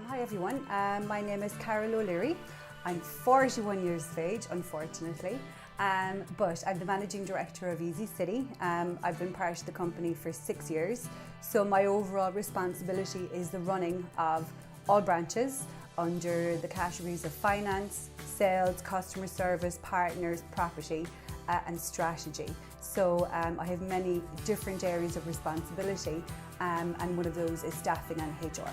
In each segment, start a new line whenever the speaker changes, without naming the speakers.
Hi everyone, my name is Carol O'Leary. I'm 41 years of age, unfortunately, but I'm the Managing Director of Easy City. I've been part of the company for 6 years, so my overall responsibility is the running of all branches under the categories of finance, sales, customer service, partners, property and strategy. So I have many different areas of responsibility and one of those is staffing and HR.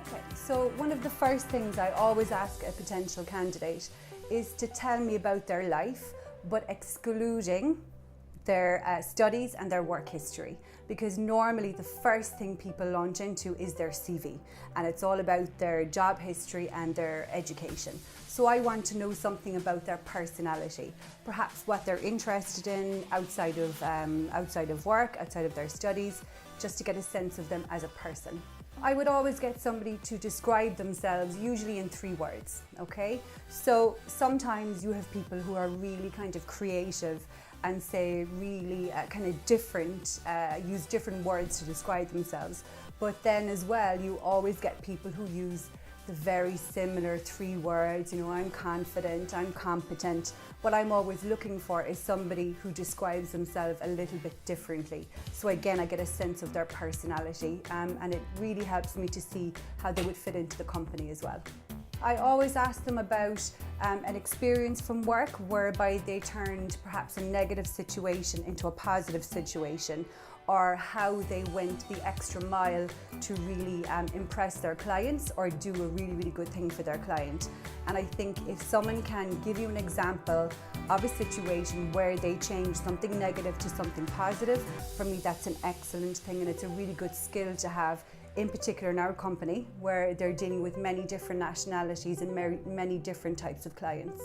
Okay, so one of the first things I always ask a potential candidate is to tell me about their life, but excluding their studies and their work history, because normally the first thing people launch into is their CV and it's all about their job history and their education. So I want to know something about their personality, perhaps what they're interested in outside of work, outside of their studies, just to get a sense of them as a person. I would always get somebody to describe themselves, usually in 3 words, okay? So sometimes you have people who are really kind of creative and say really kind of different, use different words to describe themselves. But then as well, you always get people who use the very similar 3 words, you know, I'm confident, I'm competent. What I'm always looking for is somebody who describes themselves a little bit differently. So again, I get a sense of their personality and it really helps me to see how they would fit into the company as well. I always ask them about an experience from work whereby they turned perhaps a negative situation into a positive situation, or how they went the extra mile to really impress their clients or do a really, really good thing for their client. And I think if someone can give you an example of a situation where they changed something negative to something positive, for me that's an excellent thing and it's a really good skill to have, in particular in our company where they're dealing with many different nationalities and many different types of clients.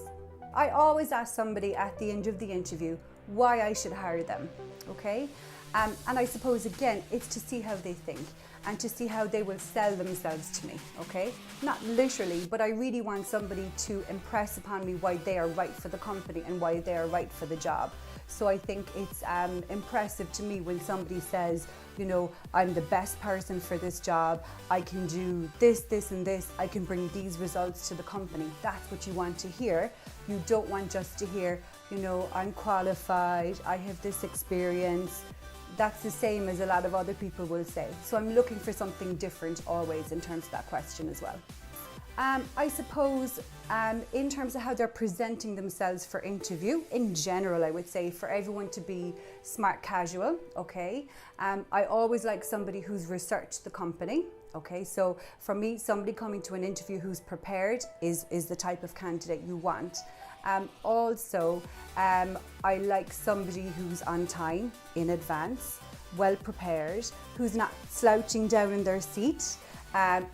I always ask somebody at the end of the interview why I should hire them, okay? And I suppose again, it's to see how they think and to see how they will sell themselves to me, okay? Not literally, but I really want somebody to impress upon me why they are right for the company and why they are right for the job. So I think it's impressive to me when somebody says, you know, I'm the best person for this job, I can do this, this and this, I can bring these results to the company. That's what you want to hear. You don't want just to hear, you know, I'm qualified, I have this experience. That's the same as a lot of other people will say. So I'm looking for something different always in terms of that question as well. I suppose in terms of how they're presenting themselves for interview, in general I would say for everyone to be smart casual, okay? I always like somebody who's researched the company, okay? So for me, somebody coming to an interview who's prepared is the type of candidate you want. Also, I like somebody who's on time, in advance, well prepared, who's not slouching down in their seat,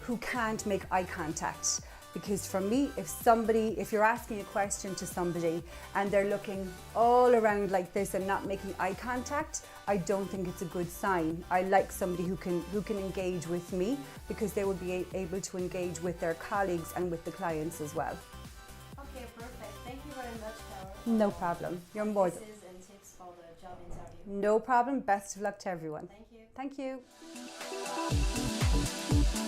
who can't make eye contact. Because for me, if you're asking a question to somebody and they're looking all around like this and not making eye contact, I don't think it's a good sign. I like somebody who can engage with me because they will be able to engage with their colleagues and with the clients as well.
Okay, perfect. Thank you very much, Carol.
No problem. You're more than...
Advices and tips for the job interview.
No problem. Best of luck to everyone.
Thank you.
Thank you.